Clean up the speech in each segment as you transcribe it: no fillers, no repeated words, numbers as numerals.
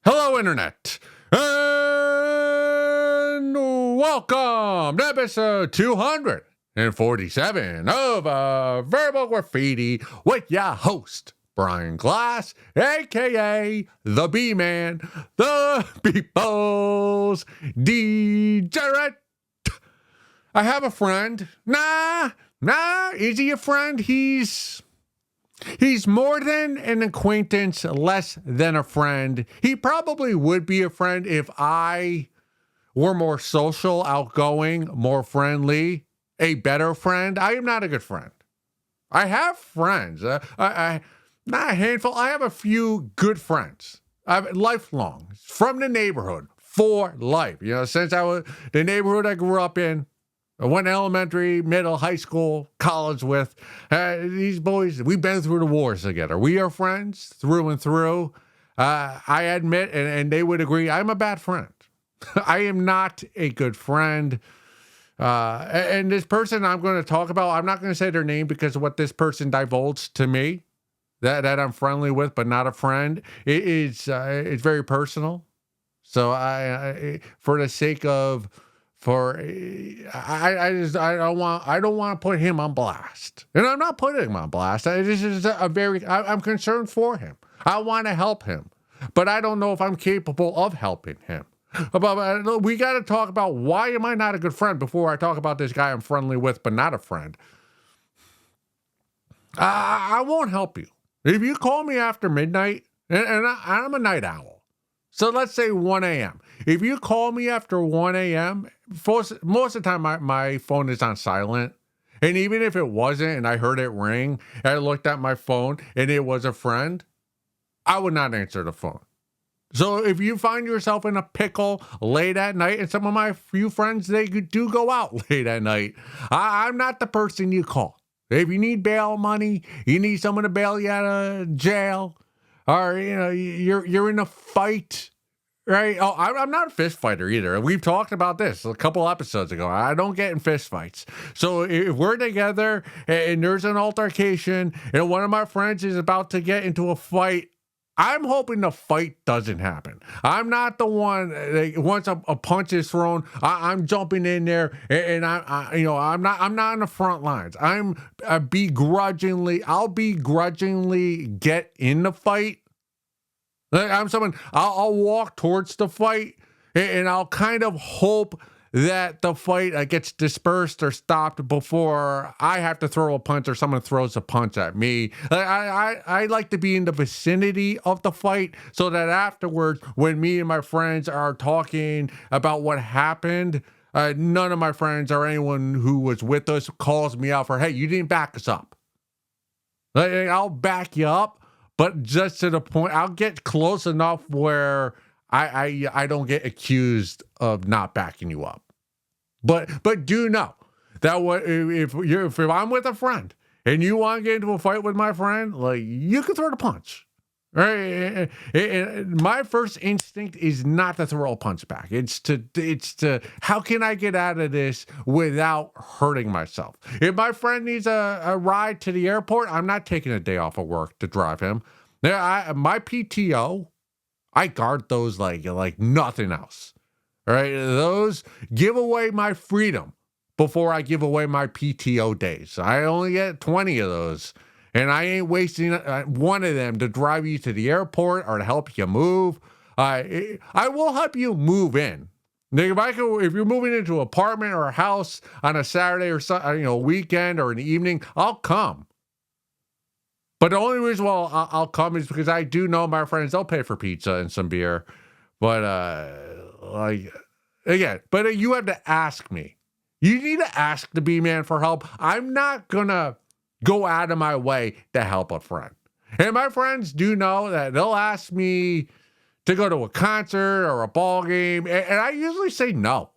Hello, Internet, and welcome to episode 247 of Verbal Graffiti with your host, Brian Glass, a.k.a. the B-Man, the People's Degenerate. I have a friend. Nah, is he a friend? He's more than an acquaintance, less than a friend. He probably would be a friend if I were more social, outgoing, more friendly, a better friend. I am not a good friend. I have friends. I not a handful. I have a few good friends. I've lifelong, from the neighborhood, for life. Since I was the neighborhood I grew up in. I went elementary, middle, high school, college with. These boys, we've been through the wars together. We are friends through and through. I admit, and they would agree, I'm a bad friend. I am not a good friend. And this person I'm going to talk about, I'm not going to say their name because of what this person divulged to me, that I'm friendly with, but not a friend. It's very personal. So I for the sake of... I don't want to put him on blast, and I'm not putting him on blast. I'm concerned for him. I want to help him, but I don't know if I'm capable of helping him. But we got to talk about why am I not a good friend before I talk about this guy I'm friendly with, but not a friend. I won't help you if you call me after midnight, and I'm a night owl. So let's say 1 a.m. If you call me after 1 a.m., most of the time my phone is on silent. And even if it wasn't and I heard it ring, and I looked at my phone and it was a friend, I would not answer the phone. So if you find yourself in a pickle late at night, and some of my few friends, they do go out late at night, I'm not the person you call. If you need bail money, you need someone to bail you out of jail, or you're in a fight, right? Oh, I'm not a fist fighter either. We've talked about this a couple episodes ago. I don't get in fist fights. So if we're together and there's an altercation and one of my friends is about to get into a fight, I'm hoping the fight doesn't happen. I'm not the one once a punch is thrown, I'm jumping in there and I'm not on the front lines. I'll begrudgingly get in the fight. I'm someone, I'll walk towards the fight and I'll kind of hope that the fight gets dispersed or stopped before I have to throw a punch or someone throws a punch at me. I like to be in the vicinity of the fight so that afterwards, when me and my friends are talking about what happened, none of my friends or anyone who was with us calls me out for, hey, you didn't back us up. I'll back you up, but just to the point, I'll get close enough where I don't get accused of not backing you up. But do know that if I'm with a friend and you want to get into a fight with my friend, like, you can throw the punch. Right? And my first instinct is not to throw a punch back. It's to how can I get out of this without hurting myself? If my friend needs a ride to the airport, I'm not taking a day off of work to drive him. My PTO, I guard those like nothing else. All right, those give away my freedom before I give away my PTO days. I only get 20 of those, and I ain't wasting one of them to drive you to the airport or to help you move. I will help you move in. If you're moving into an apartment or a house on a Saturday or a weekend or an evening, I'll come. But the only reason why I'll come is because I do know my friends, they'll pay for pizza and some beer. But you have to ask me. You need to ask the B-Man for help. I'm not going to go out of my way to help a friend. And my friends do know that they'll ask me to go to a concert or a ball game. And I usually say no.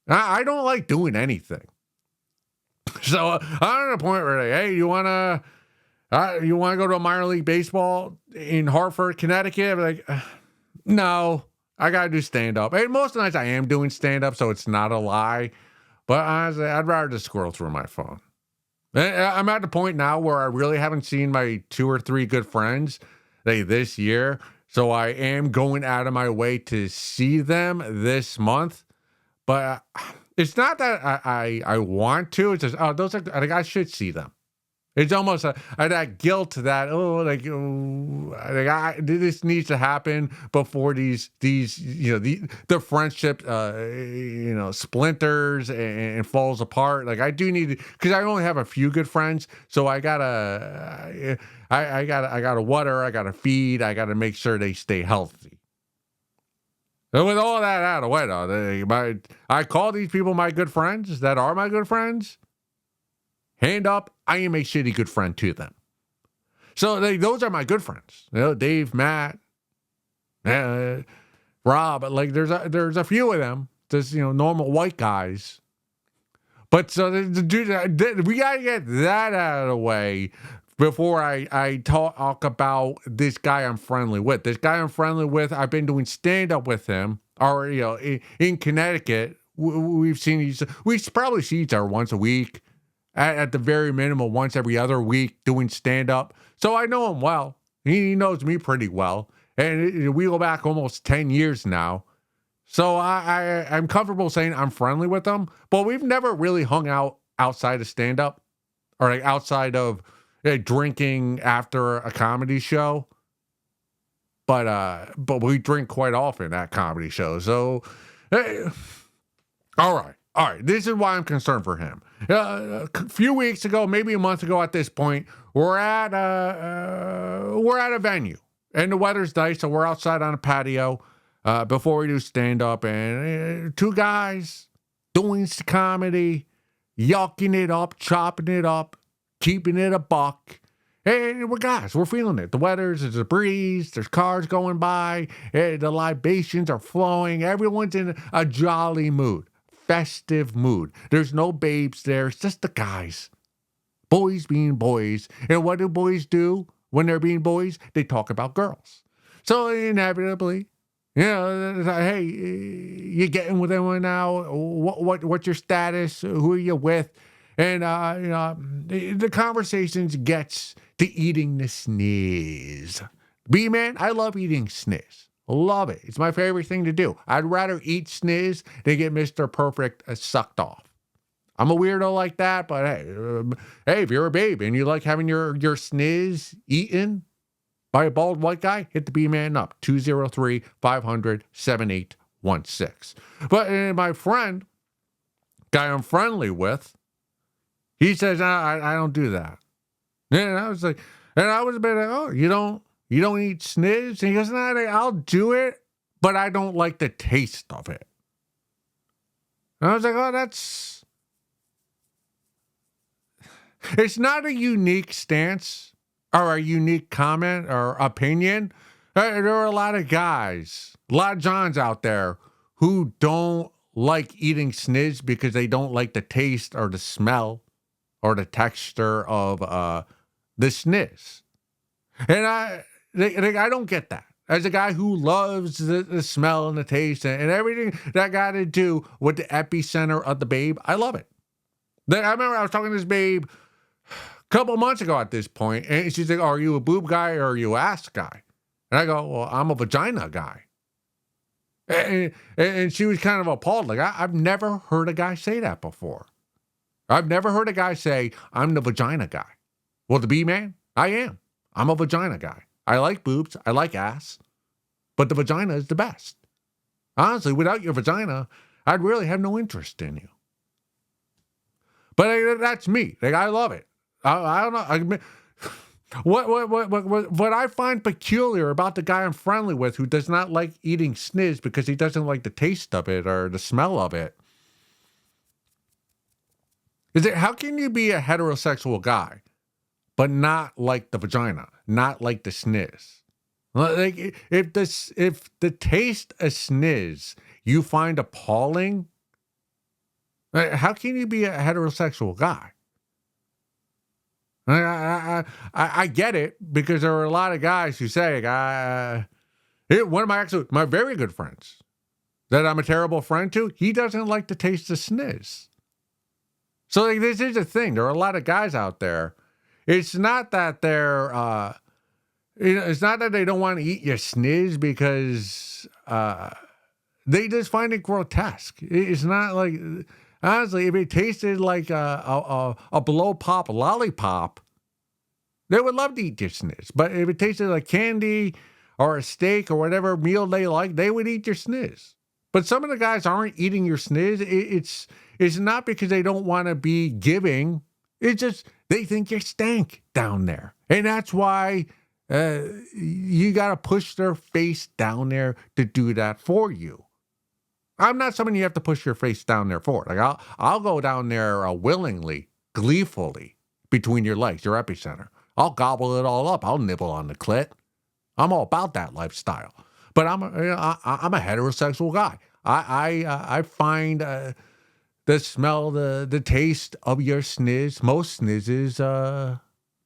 I don't like doing anything. So I'm at a point where, hey, you want to go to a minor league baseball in Hartford, Connecticut? I'm like, no, I got to do stand-up. And most of the nights I am doing stand-up, so it's not a lie. But honestly, I'd rather just scroll through my phone. I'm at the point now where I really haven't seen my 2 or 3 good friends this year. So I am going out of my way to see them this month. But it's not that I want to. It's just, oh, those are, like, I should see them. It's almost that guilt that, this needs to happen before these the friendship splinters and falls apart. Like, I do need to, because I only have a few good friends, so I gotta I gotta water, I gotta feed, I gotta make sure they stay healthy. And with all that out of the way, though, I call these people my good friends that are my good friends. Hand up, I am a shitty good friend to them. So those are my good friends. Dave, Matt, Rob. Like, there's a few of them. Just normal white guys. But so we gotta get that out of the way before I talk about this guy I'm friendly with. This guy I'm friendly with, I've been doing stand up with him, or in Connecticut. We probably see each other once a week. At the very minimum, once every other week, doing stand-up. So I know him well. He knows me pretty well. And we go back almost 10 years now. So I'm comfortable saying I'm friendly with him. But we've never really hung out outside of stand-up. Or like outside of drinking after a comedy show. But we drink quite often at comedy shows. So, all right. This is why I'm concerned for him. A few weeks ago, maybe a month ago at this point, we're at a venue, and the weather's nice, so we're outside on a patio before we do stand-up, and two guys doing comedy, yucking it up, chopping it up, keeping it a buck. Hey, we're feeling it. The there's a breeze, there's cars going by, the libations are flowing, everyone's in a jolly mood. Festive mood. There's no babes there. It's just the guys. Boys being boys. And what do boys do when they're being boys? They talk about girls. So inevitably, hey, you getting with anyone now? What's your status? Who are you with? And the conversations gets to eating the sniz. B-man, I love eating sniz. Love it. It's my favorite thing to do. I'd rather eat sniz than get Mr. Perfect sucked off. I'm a weirdo like that, but hey, if you're a babe and you like having your sniz eaten by a bald white guy, hit the B-man up. 203-500-7816. But my friend, guy I'm friendly with, he says, I don't do that. And I was like, a bit like, oh, you don't eat sniz? And he goes, nah, I'll do it, but I don't like the taste of it. And I was like, oh, it's not a unique stance or a unique comment or opinion. There are a lot of guys, a lot of Johns out there who don't like eating sniz because they don't like the taste or the smell or the texture of the sniz. And I don't get that. As a guy who loves the smell and the taste and everything that got to do with the epicenter of the babe, I love it. I remember I was talking to this babe a couple months ago at this point, and she's like, are you a boob guy or are you an ass guy? And I go, well, I'm a vagina guy. And she was kind of appalled. Like, I've never heard a guy say that before. I've never heard a guy say, I'm the vagina guy. Well, the B-man, I am. I'm a vagina guy. I like boobs. I like ass. But the vagina is the best. Honestly, without your vagina, I'd really have no interest in you. But that's me. Like, I love it. I don't know. What I find peculiar about the guy I'm friendly with who does not like eating sniz because he doesn't like the taste of it or the smell of it is that how can you be a heterosexual guy but not like the vagina, not like the sniz? Like, if the taste of sniz you find appalling, how can you be a heterosexual guy? I get it because there are a lot of guys who say, one of my very good friends that I'm a terrible friend to, he doesn't like the taste of sniz. So like, this is a thing. There are a lot of guys out there. It's not that they're It's not that they don't want to eat your sniz because they just find it grotesque. It's not like, honestly, if it tasted like a blow pop lollipop, they would love to eat your sniz. But if it tasted like candy or a steak or whatever meal they like, they would eat your sniz. But some of the guys aren't eating your sniz. It's not because they don't want to be giving. It's just they think you stank down there. And that's why you got to push their face down there to do that for you. I'm not someone you have to push your face down there for. Like I'll go down there willingly, gleefully, between your legs, your epicenter. I'll gobble it all up. I'll nibble on the clit. I'm all about that lifestyle. But I'm a heterosexual guy. I find the smell, the taste of your sniz, most snizzes,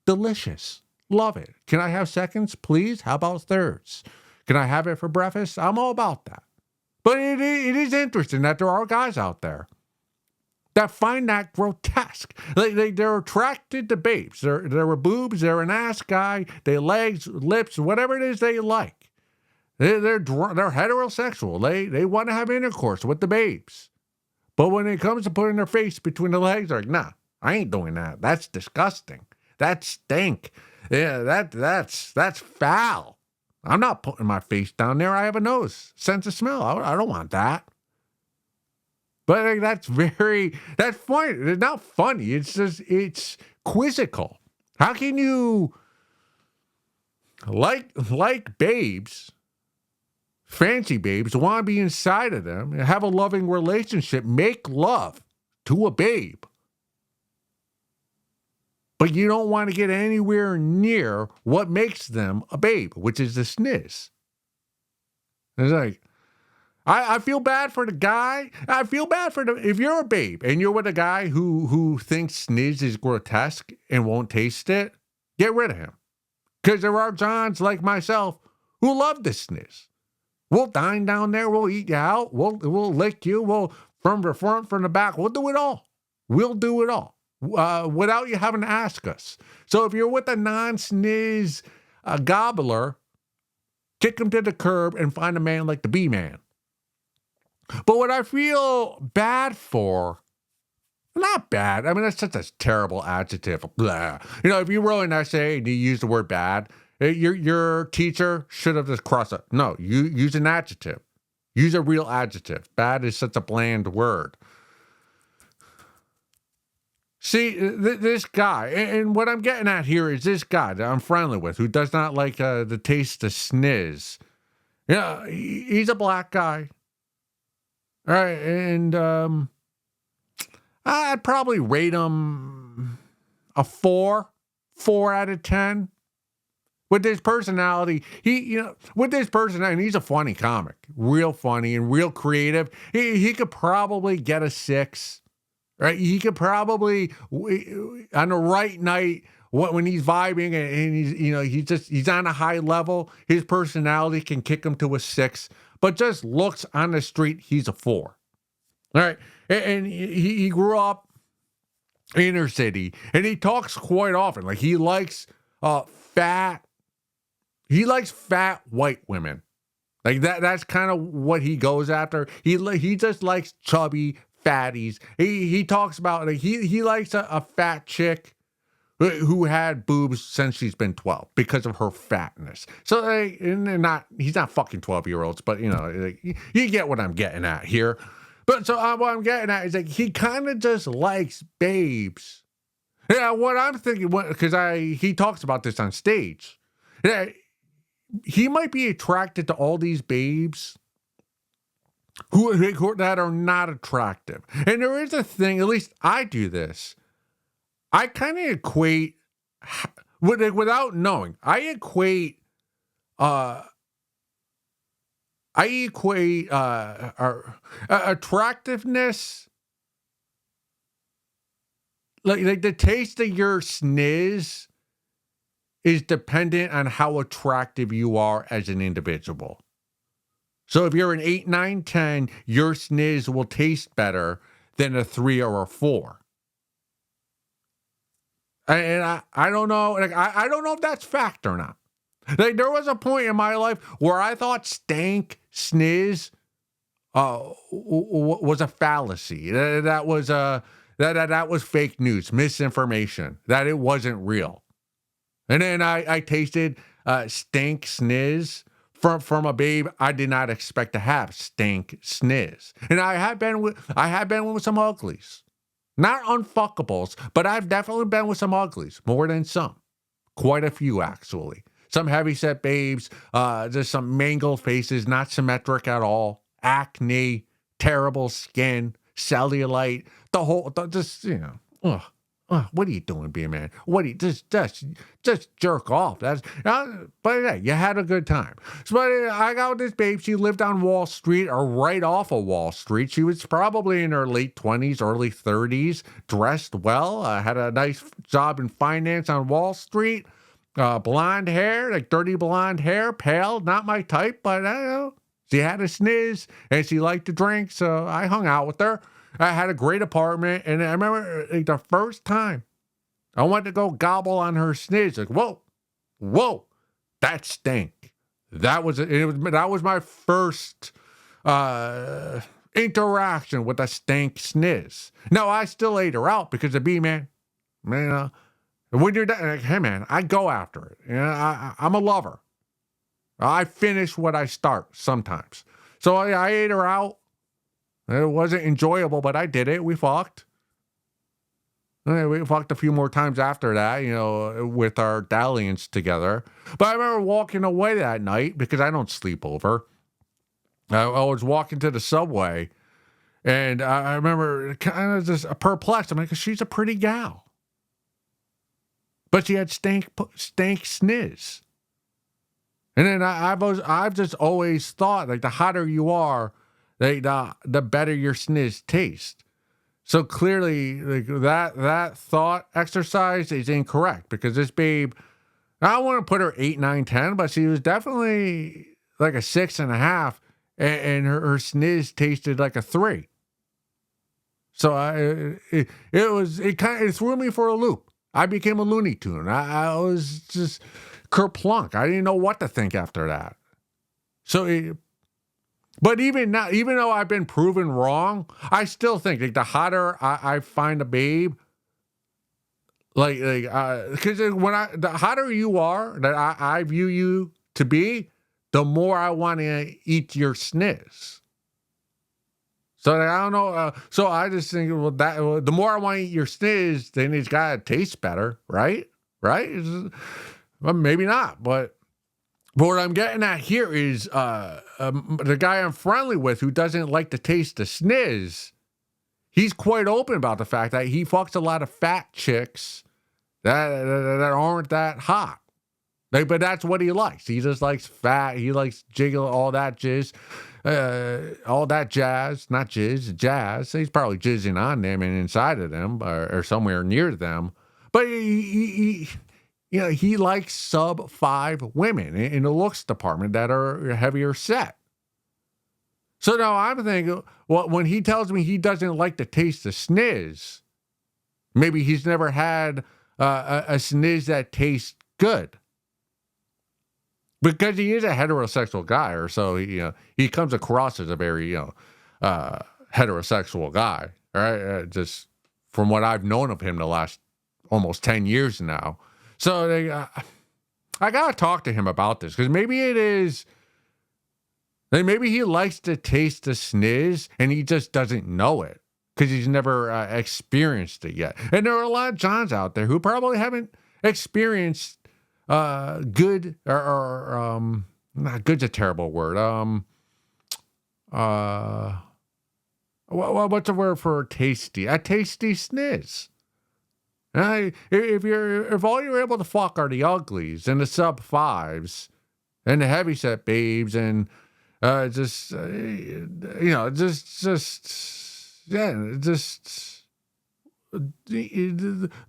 delicious. Love it. Can I have seconds, please? How about thirds? Can I have it for breakfast? I'm all about that. But it is interesting that there are guys out there that find that grotesque. They're attracted to babes. They're a boobs, they're an ass guy, they legs, lips, whatever it is they like. They're heterosexual. They want to have intercourse with the babes. But when it comes to putting their face between the legs, they're like, nah, I ain't doing that. That's disgusting. That stink. Yeah, that's foul. I'm not putting my face down there. I have a nose, sense of smell. I don't want that. But that's funny. It's not funny. It's quizzical. How can you like babes, fancy babes, want to be inside of them, and have a loving relationship, make love to a babe, but you don't want to get anywhere near what makes them a babe, which is the sniz? It's like, I feel bad for the guy. I feel bad for if you're a babe and you're with a guy who thinks sniz is grotesque and won't taste it, get rid of him. Because there are Johns like myself who love the sniz. We'll dine down there. We'll eat you out. We'll lick you. We'll from the front, from the back. We'll do it all. We'll do it all without you having to ask us. So if you're with a non-sniz gobbler, kick him to the curb and find a man like the B-man. But what I feel bad for, not bad, I mean, that's such a terrible adjective. Blah. If you wrote an essay and you use the word bad, your teacher should have just crossed it. No, you use an adjective. Use a real adjective. Bad is such a bland word. See, this guy, and what I'm getting at here is this guy that I'm friendly with who does not like the taste of sniz. Yeah, he's a black guy. All right, and I'd probably rate him a 4 out of 10. With his personality, and he's a funny comic, real funny and real creative. He could probably get a 6, right? He could probably, on the right night, when he's vibing and he's on a high level, his personality can kick him to a 6. But just looks on the street, he's a 4. All right. And he grew up inner city, and he talks quite often. Like he likes fat white women. Like that's kind of what he goes after. He just likes chubby fatties. He talks about, like, he likes a fat chick who had boobs since she's been 12 because of her fatness. So he's not fucking 12-year-olds, but you get what I'm getting at here. But so what I'm getting at is, like, he kind of just likes babes. Yeah, what I'm thinking, because he talks about this on stage. Yeah, he might be attracted to all these babes who that are not attractive. And there is a thing, at least I do this. I kind of equate, without knowing, attractiveness, like the taste of your sniz is dependent on how attractive you are as an individual. So if you're an 8, 9, 10, your sniz will taste better than a 3 or a 4. And I don't know, like I don't know if that's fact or not. Like there was a point in my life where I thought stank sniz was a fallacy. That was that was fake news, misinformation. That it wasn't real. And then I tasted stank sniz from a babe I did not expect to have stank sniz. And I have been with some uglies. Not unfuckables, but I've definitely been with some uglies, more than some. Quite a few, actually. Some heavyset babes, just some mangled faces, not symmetric at all, acne, terrible skin, cellulite, just, what are you doing, being a man? What are you, just jerk off. But yeah, you had a good time. So I got with this babe. She lived on Wall Street, or right off of Wall Street. She was probably in her late 20s, early 30s, dressed well, had a nice job in finance on Wall Street, blonde hair, like dirty blonde hair, pale, not my type, but I don't know. She had a sniz, and she liked to drink, so I hung out with her. I had a great apartment, and I remember the first time I went to go gobble on her sniz, like, whoa, that stank. That was my first interaction with a stank sniz. Now, I still ate her out because of man, when you're done, like, hey, man, I go after it. I'm a lover. I finish what I start sometimes. So I ate her out. It wasn't enjoyable, but I did it. We fucked. We fucked a few more times after that, with our dalliance together. But I remember walking away that night because I don't sleep over. I was walking to the subway, and I remember kind of just perplexed. I'm like, she's a pretty gal. But she had stank sniz. And then I've just always thought, like, the hotter you are, the better your sniz tastes. So clearly, like, that thought exercise is incorrect, because this babe, I don't want to put her 8, 9, 10, but she was definitely like a 6.5, and her sniz tasted like a 3. So it threw me for a loop. I became a Looney Tune. I was just kerplunk. I didn't know what to think after that. But even now, even though I've been proven wrong, I still think, like, the hotter I find a babe, because the hotter you are, that I view you to be, the more I want to eat your sniz. So I don't know. So I just think, the more I want to eat your sniz, then it's got to taste better, right? Right? Well, maybe not, but what I'm getting at here is the guy I'm friendly with, who doesn't like to taste the sniz, he's quite open about the fact that he fucks a lot of fat chicks that aren't that hot. But that's what he likes. He just likes fat. He likes jiggle, all that jizz. All that jazz, not jizz, jazz. He's probably jizzing on them and inside of them, or somewhere near them. But he likes sub 5 women in the looks department that are heavier set. So now I'm thinking, well, when he tells me he doesn't like to taste the sniz, maybe he's never had a sniz that tastes good. Because he is a heterosexual guy, or so he comes across as a very heterosexual guy, right? Just from what I've known of him the last almost 10 years now. So I gotta talk to him about this, because maybe it is. Maybe he likes to taste the sniz and he just doesn't know it because he's never experienced it yet. And there are a lot of Johns out there who probably haven't experienced good or not good's a terrible word. What's the word for tasty? A tasty sniz. If all you're able to fuck are the uglies and the sub 5s and the heavyset babes and the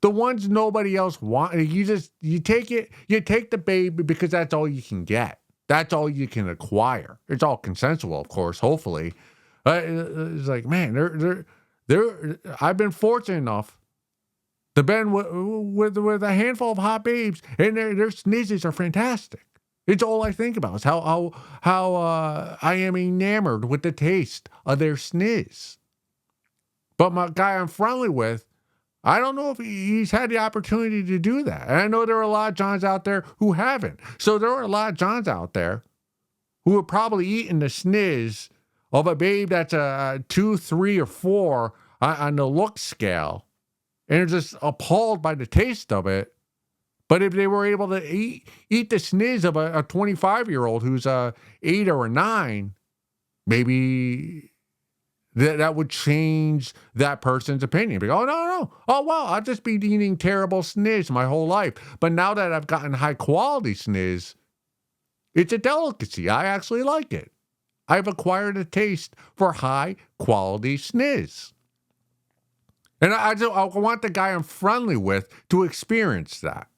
ones nobody else wants. You take the baby because that's all you can get. That's all you can acquire. It's all consensual, of course, hopefully. It's like, man, I've been fortunate enough to been with a handful of hot babes, and their sneezes are fantastic. It's all I think about is how I am enamored with the taste of their sniz. But my guy I'm friendly with, I don't know if he's had the opportunity to do that. And I know there are a lot of Johns out there who haven't. So there are a lot of Johns out there who are probably eating the sniz of a babe that's a 2, 3, or 4 on the look scale, and are just appalled by the taste of it. But if they were able to eat the sniz of a 25-year-old who's 8 or a 9, maybe that would change that person's opinion. Be, oh, no. Oh, well, I've just been eating terrible sniz my whole life. But now that I've gotten high-quality sniz, it's a delicacy. I actually like it. I've acquired a taste for high-quality sniz. And I want the guy I'm friendly with to experience that.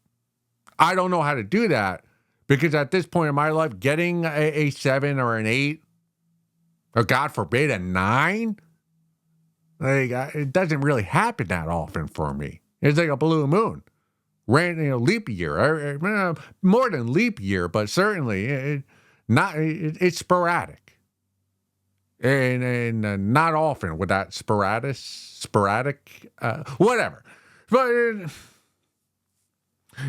I don't know how to do that because at this point in my life, getting a 7 or an 8, or God forbid, a 9, it doesn't really happen that often for me. It's like a blue moon. Leap year. More than leap year, but certainly it's sporadic. And not often with that sporadic, whatever. But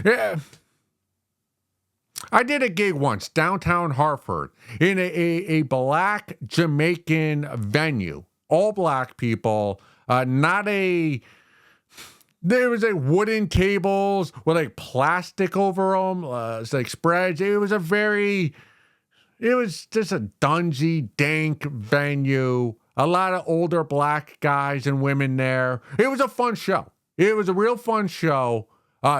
yeah. I did a gig once, downtown Hartford, in a black Jamaican venue. All black people, there was like wooden tables with like plastic over them, it's like spreads. It was just a dungy, dank venue. A lot of older black guys and women there. It was a fun show. It was a real fun show.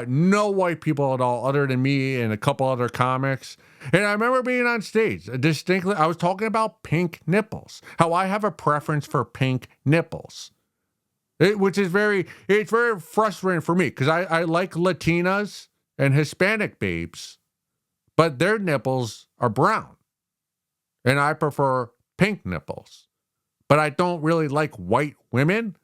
No white people at all, other than me and a couple other comics. And I remember being on stage distinctly. I was talking about pink nipples, how I have a preference for pink nipples, which is very frustrating for me because I like Latinas and Hispanic babes, but their nipples are brown, and I prefer pink nipples. But I don't really like white women,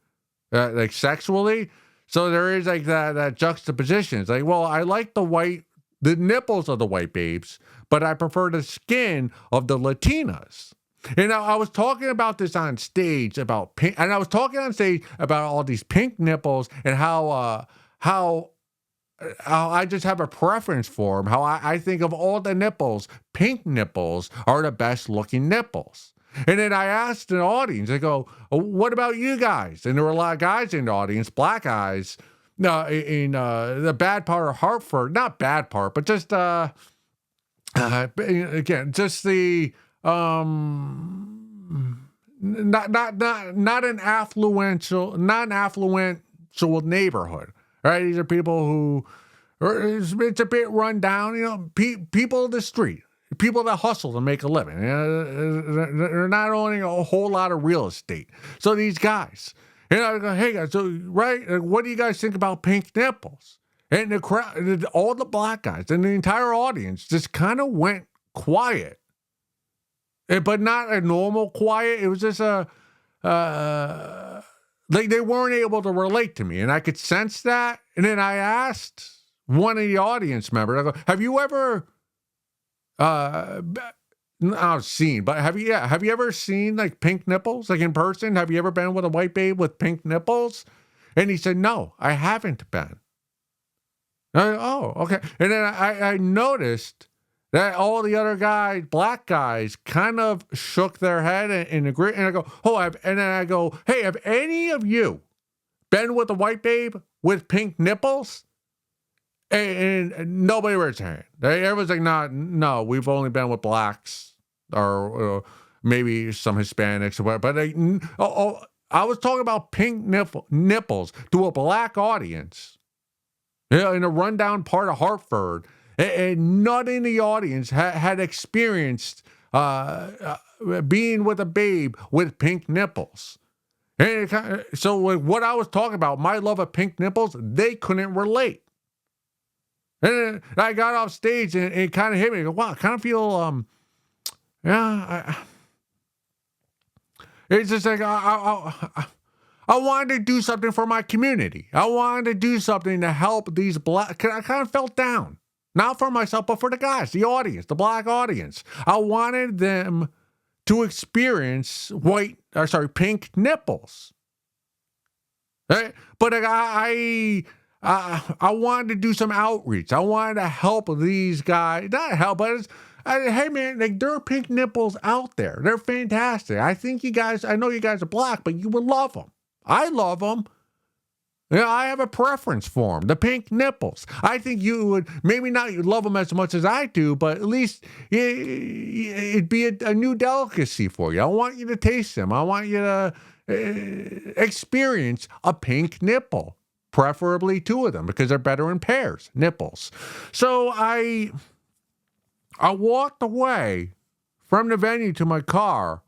like sexually. So there is like that juxtaposition. It's like, well, I like the nipples of the white babes, but I prefer the skin of the Latinas. And I was talking about this on stage about pink, and I was talking on stage about all these pink nipples and how I just have a preference for them. How I think of all the nipples, pink nipples are the best looking nipples. And then I asked the audience, I go, what about you guys? And there were a lot of guys in the audience, black guys, in the bad part of Hartford, not bad part, but just, again, just the, not an affluential neighborhood, right? These are people who, it's a bit run down, people of the street. People that hustle to make a living. They're not owning a whole lot of real estate. So these guys, and I go, hey guys, so right, what do you guys think about pink nipples? And the crowd, all the black guys and the entire audience just kind of went quiet, but not a normal quiet. It was just like they weren't able to relate to me, and I could sense that. And then I asked one of the audience members, I go, have you ever? I've seen, but have you ever seen like pink nipples, like in person? Have you ever been with a white babe with pink nipples? And he said, no, I haven't been. Oh, okay. And then I noticed that all the other guys, black guys, kind of shook their head and agreed. And I go, and then I go, hey, have any of you been with a white babe with pink nipples? And nobody raised their hand. Everyone's like, no, we've only been with blacks or maybe some Hispanics or whatever. But I was talking about pink nipples to a black audience in a rundown part of Hartford. And none in the audience had experienced being with a babe with pink nipples. And so what I was talking about, my love of pink nipples, they couldn't relate. And I got off stage and it kind of hit me. I go, wow, I kind of feel, it's just like, I wanted to do something for my community. I wanted to do something to help these black, I kind of felt down. Not for myself, but for the guys, the audience, the black audience. I wanted them to experience pink nipples. Right? But I wanted to do some outreach. I wanted to help these guys. Not help, but hey man, like there are pink nipples out there. They're fantastic. I know you guys are black, but you would love them. I love them. Yeah, I have a preference for them, the pink nipples. I think you would maybe not love them as much as I do, but at least it'd be a new delicacy for you. I want you to taste them. I want you to experience a pink nipple, preferably two of them because they're better in pairs, nipples. So I walked away from the venue to my car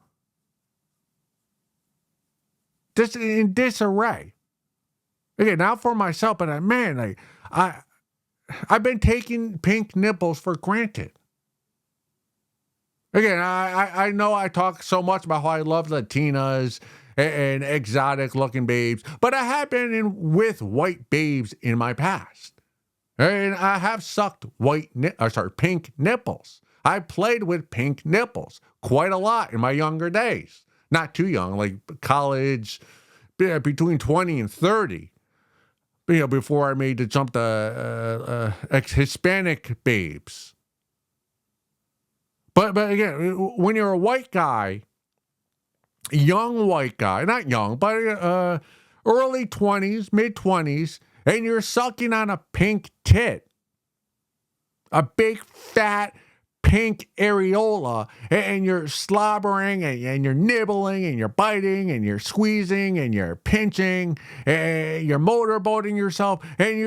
just in disarray. Okay, not for myself, but I've been taking pink nipples for granted. Again, I know I talk so much about how I love Latinas and exotic looking babes, but I have been with white babes in my past. And I have sucked pink nipples. I played with pink nipples quite a lot in my younger days. Not too young, like college, between 20 and 30. Before I made the jump to Hispanic babes. But again, when you're a white guy, young white guy, not young, but early 20s, mid 20s, and you're sucking on a pink tit, a big fat pink areola, and you're slobbering and you're nibbling and you're biting and you're squeezing and you're pinching and you're motorboating yourself and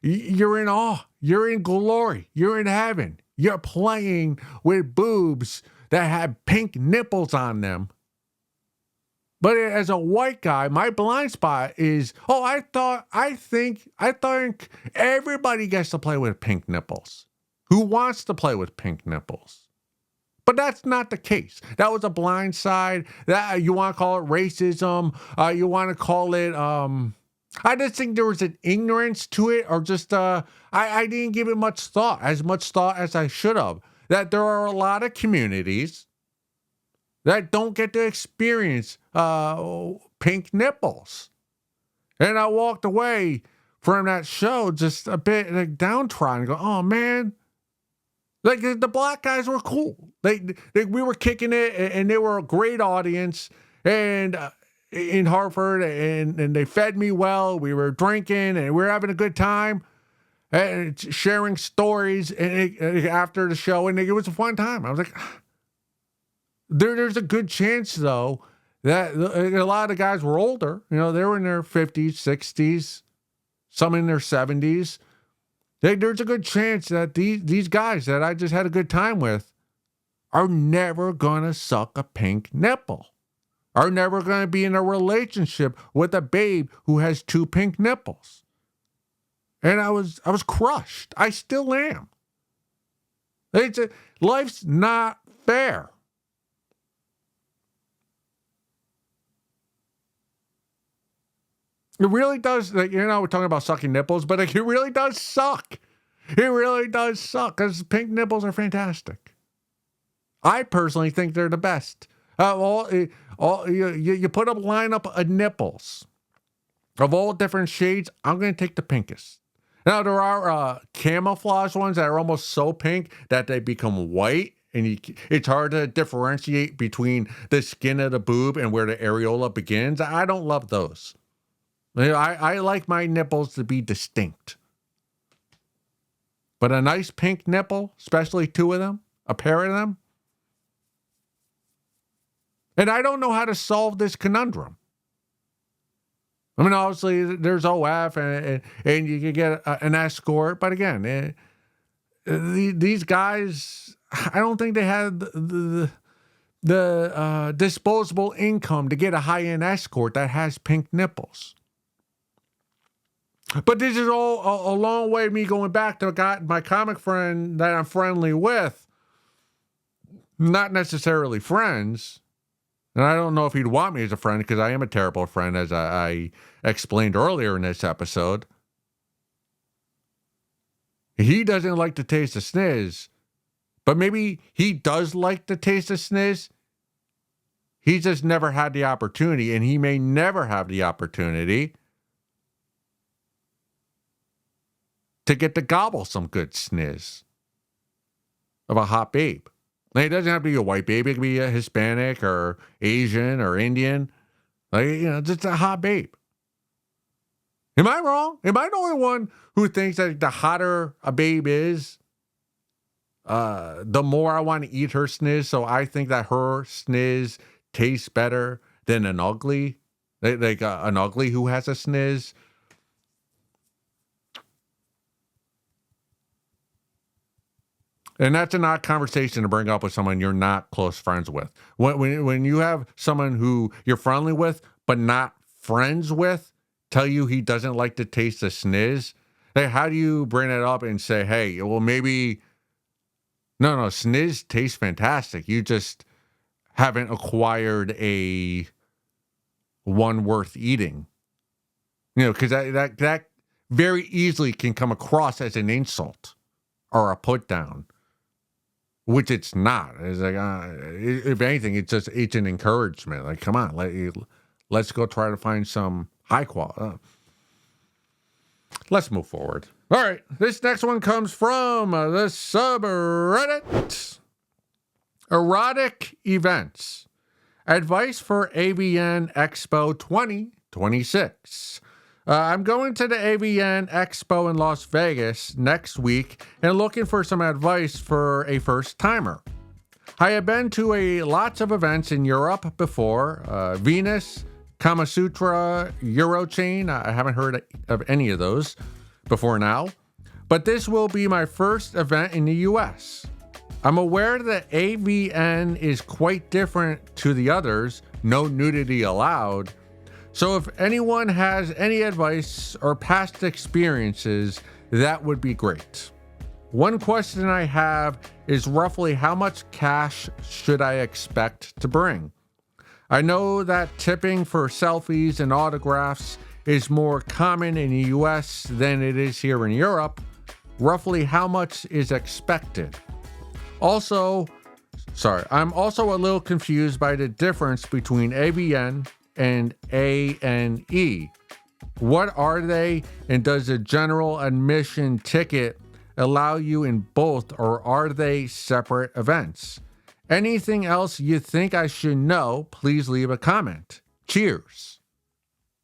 you're in awe, you're in glory, you're in heaven, you're playing with boobs that have pink nipples on them. But as a white guy, my blind spot is, I think everybody gets to play with pink nipples. Who wants to play with pink nipples? But that's not the case. That was a blind side. That you want to call it racism. You want to call it, I just think there was an ignorance to it, or just, I didn't give it much thought as I should have. That there are a lot of communities that don't get to experience pink nipples. And I walked away from that show just a bit like downtrodden. Go, oh man, like the black guys were cool. We were kicking it, and they were a great audience. And in Hartford, and they fed me well. We were drinking, and we were having a good time, and sharing stories. And after the show, and it was a fun time. I was like, there's a good chance though that a lot of the guys were older. They were in their 50s, 60s, some in their 70s. There's a good chance that these guys that I just had a good time with are never going to suck a pink nipple, are never going to be in a relationship with a babe who has two pink nipples. And I was crushed. I still am. Life's not fair. It really does, we're talking about sucking nipples, but it really does suck. It really does suck because pink nipples are fantastic. I personally think they're the best. You put a lineup of nipples of all different shades. I'm going to take the pinkest. Now, there are camouflage ones that are almost so pink that they become white. And it's hard to differentiate between the skin of the boob and where the areola begins. I don't love those. I like my nipples to be distinct. But a nice pink nipple, especially two of them, a pair of them. And I don't know how to solve this conundrum. I mean, obviously, there's OF and you can get an escort. But again, these guys, I don't think they had the disposable income to get a high-end escort that has pink nipples. But this is all a long way of me going back to my comic friend that I'm friendly with. Not necessarily friends. And I don't know if he'd want me as a friend because I am a terrible friend, as I explained earlier in this episode. He doesn't like to taste the sniz, but maybe he does like to taste the sniz. He's just never had the opportunity, and he may never have the opportunity to get to gobble some good sniz of a hot babe. Now, it doesn't have to be a white babe. It could be a Hispanic or Asian or Indian. Just a hot babe. Am I wrong? Am I the only one who thinks that the hotter a babe is, the more I want to eat her sniz? So I think that her sniz tastes better than an ugly, like an ugly who has a sniz. And that's an odd conversation to bring up with someone you're not close friends with. When you have someone who you're friendly with but not friends with tell you he doesn't like to taste the sniz, hey, how do you bring it up and say, hey, well, maybe, no, sniz tastes fantastic. You just haven't acquired a one worth eating. Because that very easily can come across as an insult or a put down. Which it's not. It's like, if anything, it's an encouragement. Like, come on, let's go try to find some high quality. Let's move forward. All right, this next one comes from the subreddit. Erotic events. Advice for AVN Expo 2026. I'm going to the AVN Expo in Las Vegas next week and looking for some advice for a first timer. I have been to lots of events in Europe before, Venus, Kama Sutra, Eurochain. I haven't heard of any of those before now, but this will be my first event in the US. I'm aware that AVN is quite different to the others, no nudity allowed. So if anyone has any advice or past experiences, that would be great. One question I have is roughly how much cash should I expect to bring? I know that tipping for selfies and autographs is more common in the US than it is here in Europe. Roughly how much is expected? I'm also a little confused by the difference between AVN and ANE. What are they, and does a general admission ticket allow you in both, or are they separate events? Anything else you think I should know, please leave a comment. Cheers.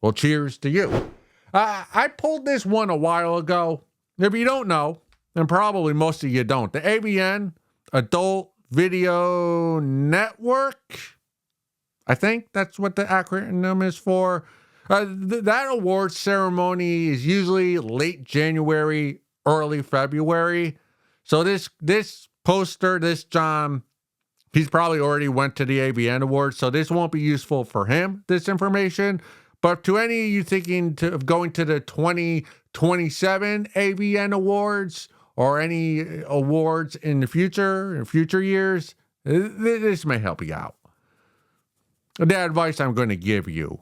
Well, cheers to you. I pulled this one a while ago. If you don't know, and probably most of you don't, the AVN, Adult Video Network, I think that's what the acronym is for. That awards ceremony is usually late January, early February. So this poster, this John, he's probably already went to the AVN Awards, so this won't be useful for him, this information. But to any of you thinking of going to the 2027 AVN Awards or any awards in future years, this may help you out. The advice I'm going to give you.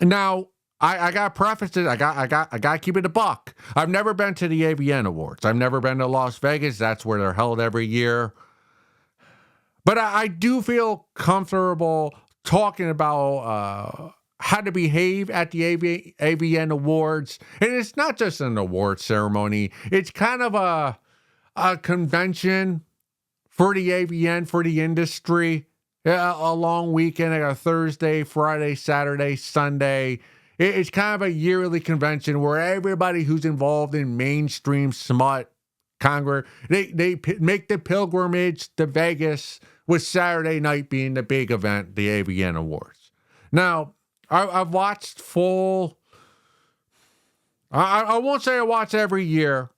Now, I got to preface it. I got to keep it a buck. I've never been to the AVN Awards. I've never been to Las Vegas. That's where they're held every year. But I do feel comfortable talking about how to behave at the AVN Awards. And it's not just an award ceremony. It's kind of a convention for the AVN, for the industry. A long weekend, like a Thursday, Friday, Saturday, Sunday. It's kind of a yearly convention where everybody who's involved in mainstream smut, Congress, they make the pilgrimage to Vegas, with Saturday night being the big event, the AVN Awards. Now, I've watched full. I won't say I watch every year,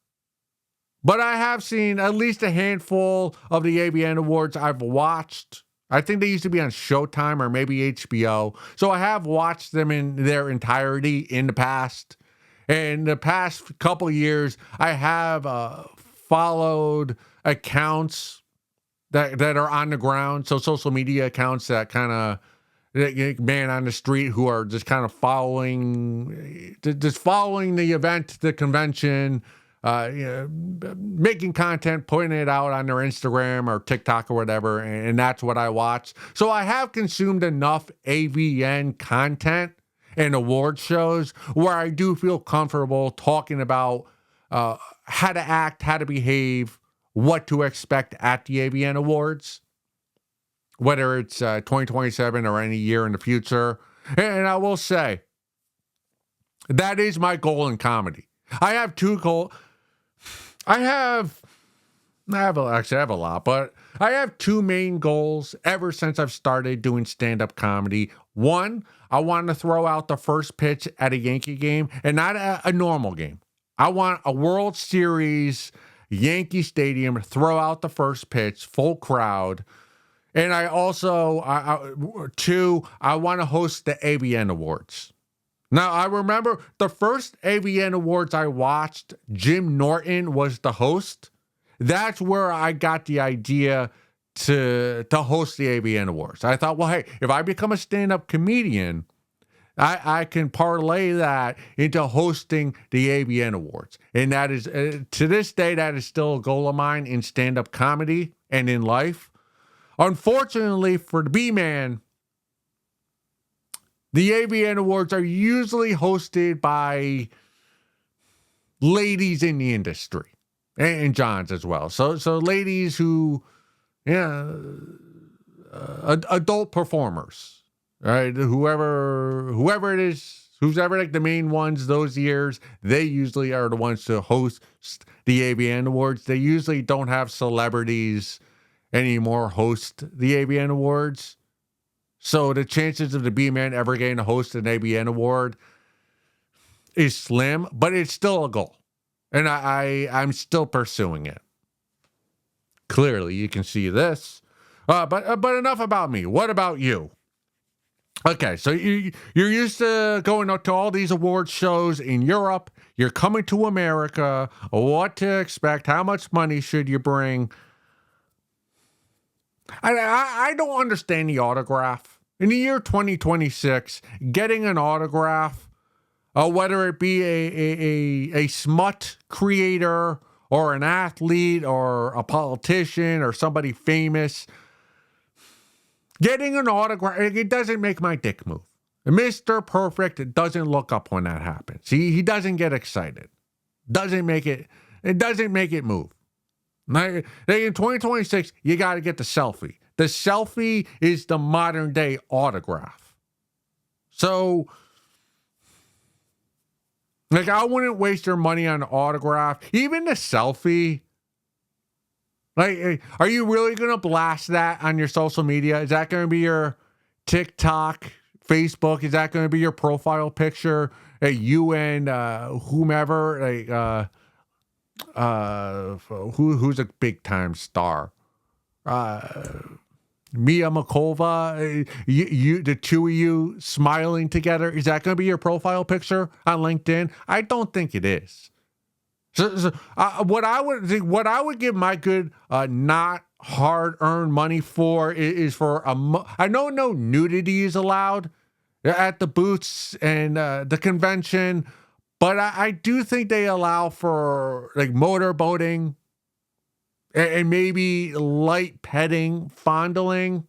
but I have seen at least a handful of the AVN Awards I've watched. I think they used to be on Showtime or maybe HBO. So I have watched them in their entirety in the past. And the past couple of years, I have followed accounts that are on the ground. So social media accounts that kind of man on the street who are just kind of following the event, the convention, making content, putting it out on their Instagram or TikTok or whatever, and that's what I watch. So I have consumed enough AVN content and award shows where I do feel comfortable talking about how to act, how to behave, what to expect at the AVN Awards, whether it's 2027 or any year in the future. And I will say, that is my goal in comedy. I have two goals. Actually, I have a lot, but I have two main goals ever since I've started doing stand-up comedy. One, I want to throw out the first pitch at a Yankee game, and not a normal game. I want a World Series, Yankee Stadium, throw out the first pitch, full crowd. And I also, two, I want to host the AVN Awards. Now, I remember the first AVN Awards I watched, Jim Norton was the host. That's where I got the idea to host the AVN Awards. I thought, well, hey, if I become a stand-up comedian, I can parlay that into hosting the AVN Awards. And that is, to this day, that is still a goal of mine in stand-up comedy and in life. Unfortunately for the B-Man, the AVN Awards are usually hosted by ladies in the industry, and Johns as well. So ladies who, adult performers, right? Whoever it is, who's ever like the main ones those years, they usually are the ones to host the AVN Awards. They usually don't have celebrities anymore host the AVN Awards. So the chances of the B-Man ever getting to host an AVN Award is slim, but it's still a goal. And I'm still pursuing it. Clearly, you can see this. But enough about me. What about you? Okay, so you're used to going to all these award shows in Europe. You're coming to America. What to expect? How much money should you bring? I don't understand the autograph. In the year 2026, getting an autograph, whether it be a smut creator or an athlete or a politician or somebody famous, getting an autograph, it doesn't make my dick move. Mr. Perfect doesn't look up when that happens. He doesn't get excited. It doesn't make it move. Like in 2026, you got to get the selfie. The selfie is the modern day autograph. So, like, I wouldn't waste your money on an autograph. Even the selfie. Like, are you really going to blast that on your social media? Is that going to be your TikTok, Facebook? Is that going to be your profile picture? You and whomever, like, who's a big time star? Mia Malkova, you, the two of you smiling together. Is that going to be your profile picture on LinkedIn? I don't think it is. So what I would give my good, not hard-earned money for is for I know no nudity is allowed at the booths and the convention, but I do think they allow for like motorboating and maybe light petting, fondling.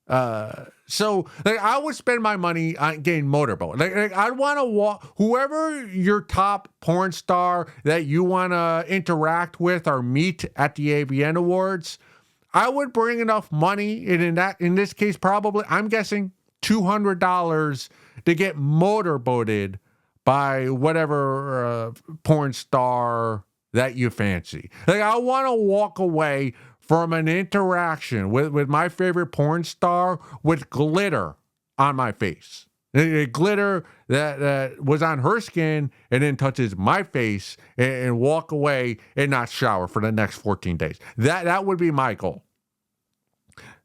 So like I would spend my money on getting motorboat. Like I'd want to walk whoever your top porn star that you want to interact with or meet at the AVN Awards. I would bring enough money, and in this case, probably I'm guessing $200 to get motorboated by whatever porn star that you fancy. Like I want to walk away from an interaction with my favorite porn star with glitter on my face. Glitter that was on her skin and then touches my face and walk away and not shower for the next 14 days. That would be my goal.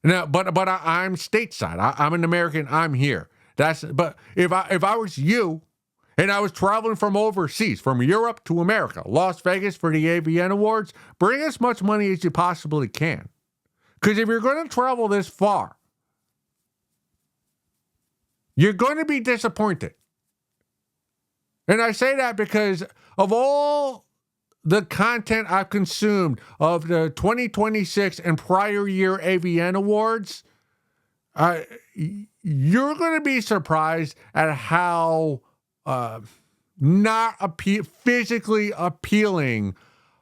Now, but I'm stateside. I'm an American. I'm here. But if I was you, and I was traveling from overseas, from Europe to America, Las Vegas for the AVN Awards, bring as much money as you possibly can. Because if you're going to travel this far, you're going to be disappointed. And I say that because of all the content I've consumed of the 2026 and prior year AVN Awards, you're going to be surprised at how not physically appealing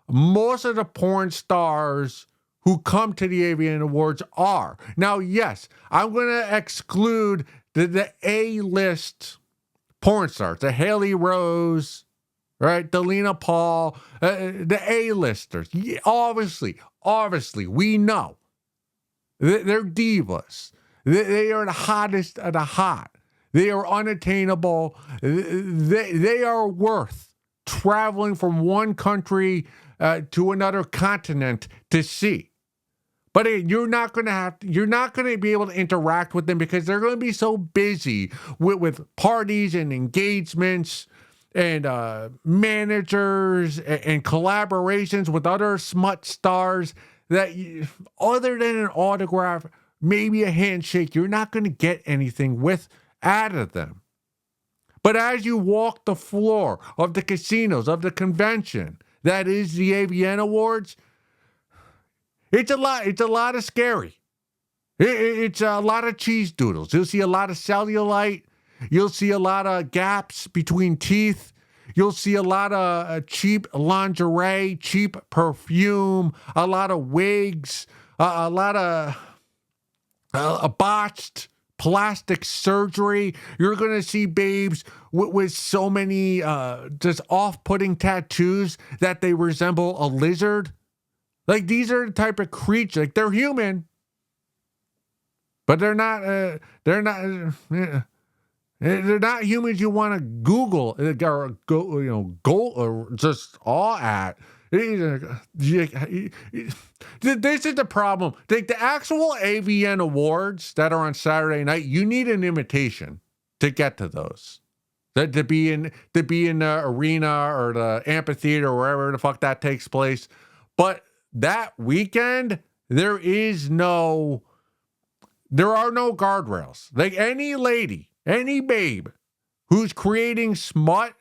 most of the porn stars who come to the AVN Awards are. Now, yes, I'm going to exclude the A-list porn stars, the Haley Rose, right, the Lena Paul, the A-listers. Yeah, obviously, we know they're divas. They are the hottest of the hot. They are unattainable. They are worth traveling from one country to another continent to see. But you're not going to be able to interact with them because they're going to be so busy with parties and engagements and managers and collaborations with other smut stars that other than an autograph, maybe a handshake, you're not going to get anything out of them. But as you walk the floor of the casinos, of the convention, that is the AVN Awards, it's a lot of scary. It's a lot of cheese doodles. You'll see a lot of cellulite. You'll see a lot of gaps between teeth. You'll see a lot of cheap lingerie, cheap perfume, a lot of wigs, a lot of botched plastic surgery. You're going to see babes with so many just off-putting tattoos that they resemble a lizard. Like, these are the type of creatures, like, they're human, but they're not humans you want to Google or go or just awe at. This is the problem. The actual AVN Awards that are on Saturday night, you need an invitation to get to those. To be in the arena or the amphitheater or wherever the fuck that takes place. But that weekend, there are no guardrails. Like, any lady, any babe who's creating smut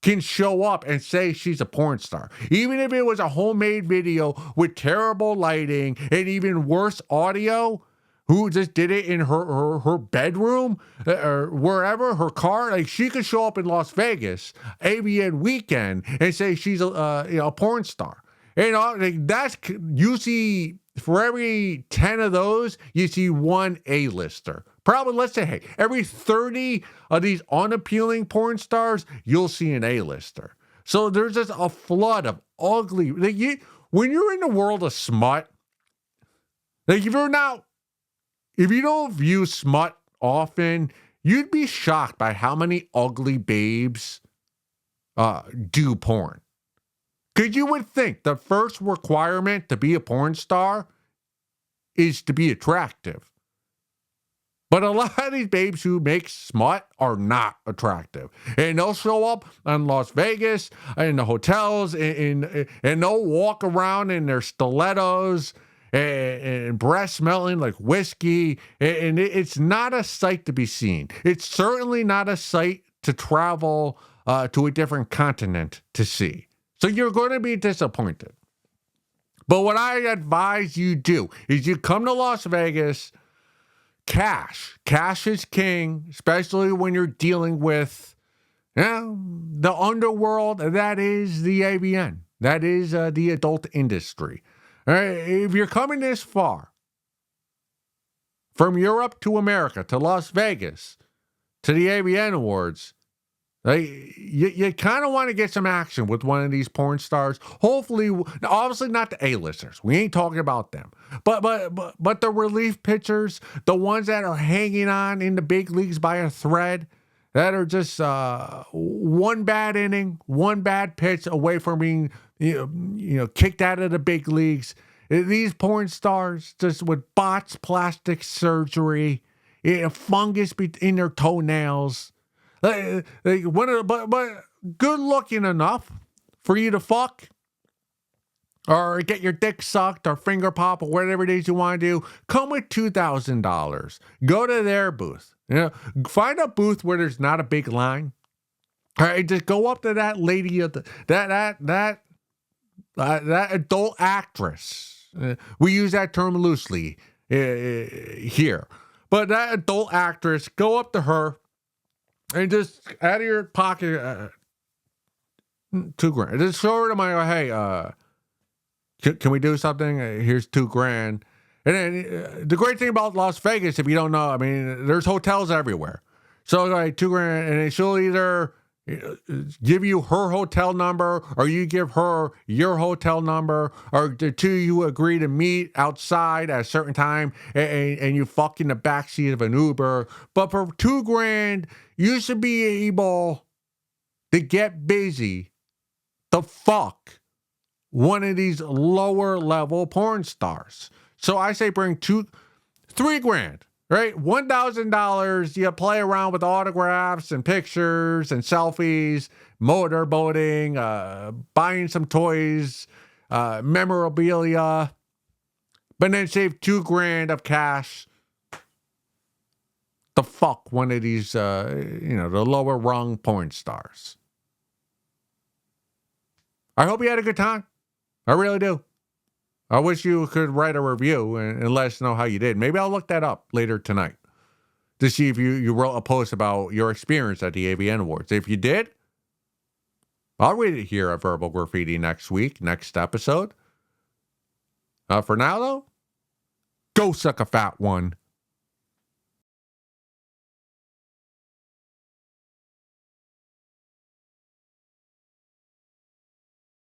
can show up and say she's a porn star. Even if it was a homemade video with terrible lighting and even worse audio, who just did it in her bedroom or wherever, her car. Like, she could show up in Las Vegas, AVN weekend, and say she's a porn star. And you see, for every 10 of those, you see one A-lister. Probably, let's say, hey, every 30 of these unappealing porn stars, you'll see an A-lister. So there's just a flood of ugly. When you're in the world of smut, like, if you don't view smut often, you'd be shocked by how many ugly babes do porn. Because you would think the first requirement to be a porn star is to be attractive. But a lot of these babes who make smut are not attractive. And they'll show up in Las Vegas, in the hotels, and they'll walk around in their stilettos and breath smelling like whiskey. And it's not a sight to be seen. It's certainly not a sight to travel to a different continent to see. So you're going to be disappointed. But what I advise you do is you come to Las Vegas, cash. Cash is king, especially when you're dealing with the underworld. That is the AVN. That is the adult industry. All right, if you're coming this far, from Europe to America, to Las Vegas, to the AVN Awards, you kind of want to get some action with one of these porn stars. Hopefully, obviously not the A-listers. We ain't talking about them. But the relief pitchers, the ones that are hanging on in the big leagues by a thread, that are just one bad inning, one bad pitch away from being kicked out of the big leagues. These porn stars just with botched plastic surgery, fungus in their toenails. But good looking enough for you to fuck or get your dick sucked or finger pop or whatever it is you want to do. Come with $2,000. Go to their booth. Find a booth where there's not a big line. All right, just go up to that lady at that that adult actress. We use that term loosely here. But that adult actress, go up to her and just out of your pocket, $2,000. Just show her to my, hey, can we do something? Here's $2,000. And then the great thing about Las Vegas, if you don't know, I mean, there's hotels everywhere. So like $2,000, and she'll either give you her hotel number, or you give her your hotel number, or the two of you agree to meet outside at a certain time, and you fuck in the backseat of an Uber. But for $2,000, you should be able to get busy to fuck one of these lower level porn stars. So I say bring $3,000. Right? $1,000, you play around with autographs and pictures and selfies, motorboating, buying some toys, memorabilia, but then save $2,000 of cash to fuck one of these, the lower rung porn stars. I hope you had a good time. I really do. I wish you could write a review and let us know how you did. Maybe I'll look that up later tonight to see if you wrote a post about your experience at the AVN Awards. If you did, I'll read it here at Verbal Graffiti next week, next episode. For now, though, go suck a fat one.